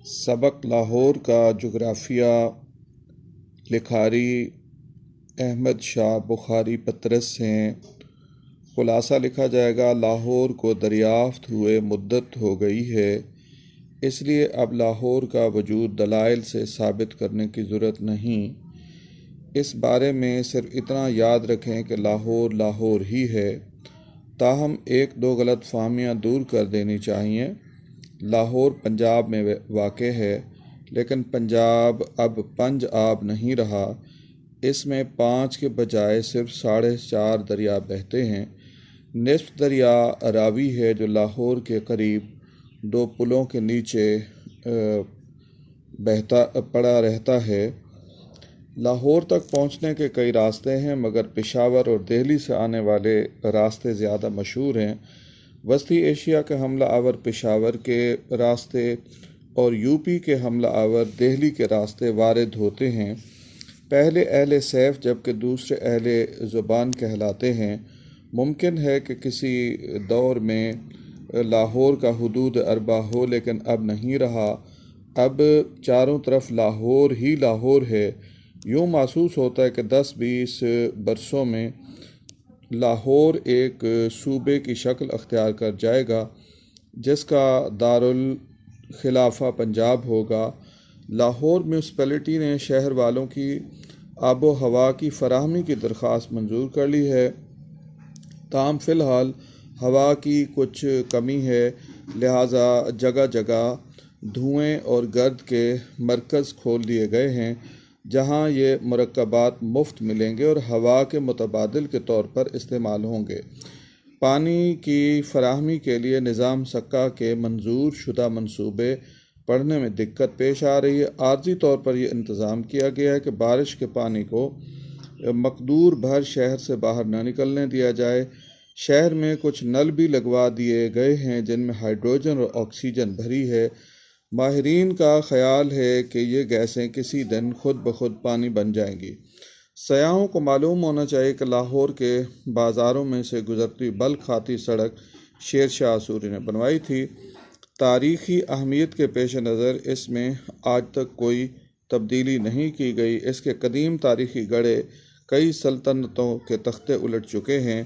सबक लाहौर का जोग्राफिया लिखारी अहमद शाह बुखारी पतरस से खुलासा लिखा जाएगा। लाहौर को दरियाफ्त हुए मुद्दत हो गई है, इसलिए अब लाहौर का वजूद दलाइल से साबित करने की ज़रूरत नहीं। इस बारे में सिर्फ इतना याद रखें कि लाहौर लाहौर ही है। ताहम एक दो गलत फहमियाँ दूर कर देनी चाहिए। लाहौर पंजाब में वाक़ है, लेकिन पंजाब अब पंज आब नहीं रहा। इसमें 5 के बजाय सिर्फ 4.5 दरिया बहते हैं। निस्फ दरिया रावी है जो लाहौर के करीब 2 पुलों के नीचे बहता पड़ा रहता है। लाहौर तक पहुंचने के कई रास्ते हैं, मगर पेशावर और दिल्ली से आने वाले रास्ते ज़्यादा मशहूर हैं। वस्ती एशिया के हमला आवर पेशावर के रास्ते और यूपी के हमला आवर दिल्ली के रास्ते वारिद होते हैं। पहले अहले सैफ जबकि दूसरे अहले ज़ुबान कहलाते हैं। मुमकिन है कि किसी दौर में लाहौर का हुदूद अरबा हो, लेकिन अब नहीं रहा। अब चारों तरफ लाहौर ही लाहौर है। यूँ महसूस होता है कि 10-20 बरसों में लाहौर एक सूबे की शक्ल अख्तियार कर जाएगा, जिसका दारुल खिलाफा पंजाब होगा। लाहौर म्यूनसिपैलिटी ने शहर वालों की आबो हवा की फराहमी की दरख्वास्त मंजूर कर ली है। ताहम फ़िलहाल हवा की कुछ कमी है, लिहाजा जगह जगह धुएँ और गर्द के मरकज़ खोल दिए गए हैं, जहां ये मुरक्कबात मुफ्त मिलेंगे और हवा के मुतबादिल के तौर पर इस्तेमाल होंगे। पानी की फराहमी के लिए निज़ाम सक्का के मंजूर शुदा मंसूबे पढ़ने में दिक्कत पेश आ रही है। आर्जी तौर पर यह इंतज़ाम किया गया है कि बारिश के पानी को मकदूर भर शहर से बाहर न निकलने दिया जाए। शहर में कुछ नल भी लगवा दिए गए हैं जिनमें हाइड्रोजन और ऑक्सीजन भरी है। माहिरीन का ख्याल है कि ये गैसें किसी दिन खुद ब खुद पानी बन जाएंगी। सयाहों को मालूम होना चाहिए कि लाहौर के बाज़ारों में से गुजरती बल खाती सड़क शेर शाह सूरी ने बनवाई थी। तारीख़ी अहमियत के पेश नज़र इसमें आज तक कोई तब्दीली नहीं की गई। इसके कदीम तारीख़ी गढ़े कई सल्तनतों के तख्ते उलट चुके हैं।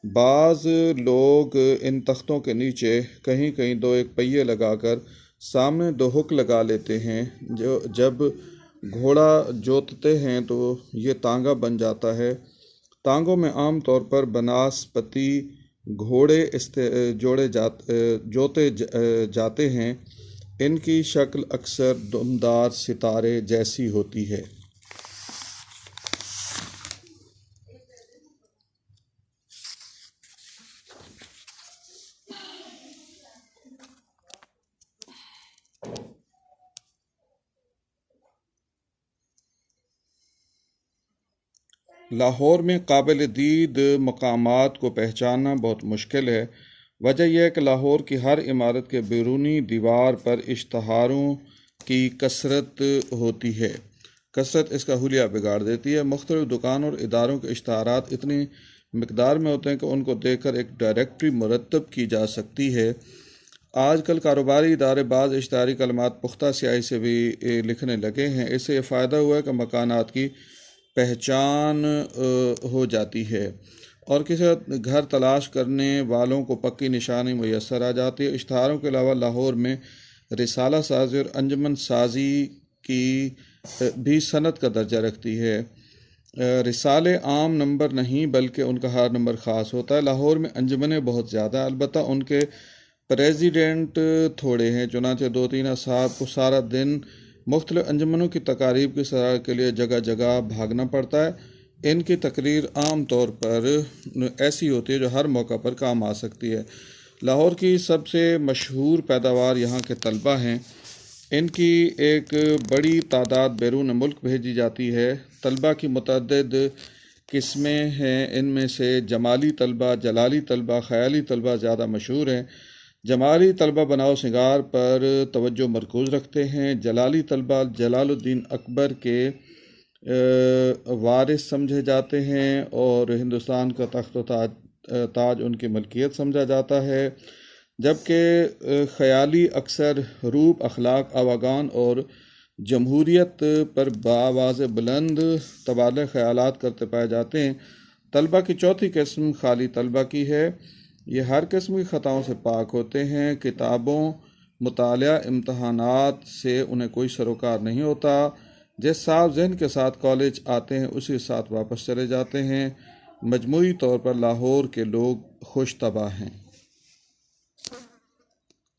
बाज़ लोग इन तख्तों के नीचे कहीं कहीं 2-1 पहिए लगाकर सामने 2 हुक लगा लेते हैं। जो जब घोड़ा जोतते हैं तो ये तांगा बन जाता है। तांगों में आम तौर पर बनास्पति घोड़े जोते जाते हैं। इनकी शक्ल अक्सर दुमदार सितारे जैसी होती है। लाहौर में काबिल दीद मकामात को पहचानना बहुत मुश्किल है। वजह यह है कि लाहौर की हर इमारत के बैरूनी दीवार पर इश्तहारों की कसरत होती है। कसरत इसका हुलिया बिगाड़ देती है। मुख्तलिफ दुकान और इदारों के इश्तहारात इतनी मकदार में होते हैं कि उनको देखकर एक डायरेक्टरी मुरतब की जा सकती है। आजकल कारोबारी इदारे बाज़ इश्तहारी कलमात पुख्ता स्याही से भी लिखने लगे हैं। इससे यह फ़ायदा हुआ है कि मकानात की पहचान हो जाती है और किसी घर तलाश करने वालों को पक्की निशानी मुयस्सर आ जाती है। इश्तहारों के अलावा लाहौर में रिसाला साजी और अंजुमन साजी की भी सनत का दर्जा रखती है। रिसाले आम नंबर नहीं बल्कि उनका हर नंबर ख़ास होता है। लाहौर में अंजुमनें बहुत ज़्यादा, अलबत्ता उनके प्रेसिडेंट थोड़े हैं। चुनांचे 2-3 साहब को सारा दिन मुख्तलिफ अंजुमनों की तकारीब की सराह के लिए जगह जगह भागना पड़ता है। इनकी तकरीर आम तौर पर ऐसी होती है जो हर मौका पर काम आ सकती है। लाहौर की सबसे मशहूर पैदावार यहाँ के तलबा हैं। इनकी एक बड़ी तादाद बैरून मुल्क भेजी जाती है। तलबा की मुतअद्दिद किस्में हैं। इनमें से जमाली तलबा, जलाली तलबा, ख़याली तलबा ज़्यादा मशहूर हैं। जमाली तलबा बनाओ सिंगार पर तवज्जो मरकूज़ रखते हैं। जलाली तलबा जलालुद्दीन अकबर के वारिस समझे जाते हैं और हिंदुस्तान का तख्त ताज उनकी मलकियत समझा जाता है। جبکہ خیالی اکثر روپ، اخلاق، آواگان اور جمہوریت پر بآواز بلند تبادلہ خیالات کرتے پائے جاتے ہیں۔ طلبہ کی چوتھی قسم خالی طلبہ کی ہے۔ یہ ہر قسم کی خطاؤں سے پاک ہوتے ہیں۔ کتابوں، مطالعہ، امتحانات سے انہیں کوئی سروکار نہیں ہوتا۔ جس صاف ذہن کے ساتھ کالج آتے ہیں اسی ساتھ واپس چلے جاتے ہیں۔ مجموعی طور پر لاہور کے لوگ خوش طبع ہیں۔